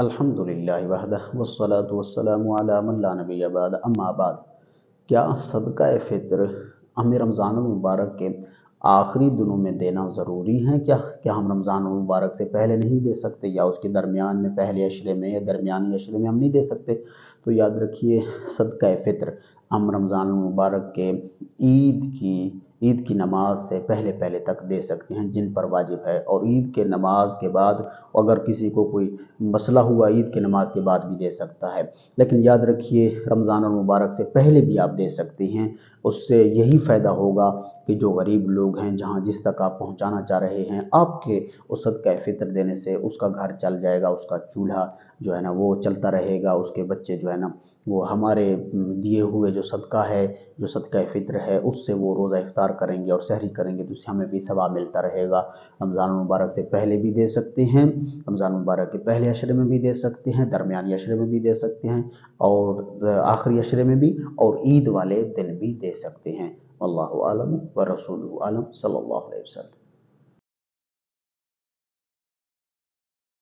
الحمدللہ وحدہ والصلاة والسلام علی من لا نبی بعد اما بعد۔ کیا صدقہ فطر ہمیں رمضان المبارک کے آخری دنوں میں دینا ضروری ہے؟ کیا ہم رمضان المبارک سے پہلے نہیں دے سکتے، یا اس کے درمیان میں پہلے عشرے میں یا درمیانی عشرے میں ہم نہیں دے سکتے؟ تو یاد رکھیے، صدقہ فطر ہم رمضان المبارک کے عید کی نماز سے پہلے تک دے سکتے ہیں، جن پر واجب ہے، اور عید کے نماز کے بعد اگر کسی کو کوئی مسئلہ ہوا عید کے نماز کے بعد بھی دے سکتا ہے۔ لیکن یاد رکھیے، رمضان المبارک سے پہلے بھی آپ دے سکتے ہیں۔ اس سے یہی فائدہ ہوگا کہ جو غریب لوگ ہیں، جس تک آپ پہنچانا چاہ رہے ہیں، آپ کے اس صدقہ فطر دینے سے اس کا گھر چل جائے گا، اس کا چولہا جو ہے نا وہ چلتا رہے گا، اس کے بچے جو ہے نا وہ ہمارے دیے ہوئے جو صدقہ ہے، جو صدقہ فطر ہے، اس سے وہ روزہ افطار کریں گے اور سحری کریں گے، تو اس سے ہمیں بھی ثواب ملتا رہے گا۔ رمضان المبارک سے پہلے بھی دے سکتے ہیں، رمضان المبارک کے پہلے عشرے میں بھی دے سکتے ہیں، درمیانی عشرے میں بھی دے سکتے ہیں، اور آخری عشرے میں بھی، اور عید والے دن بھی دے سکتے ہیں۔ واللہ اعلم ورسولہ اعلم، صلی اللہ علیہ وسلم۔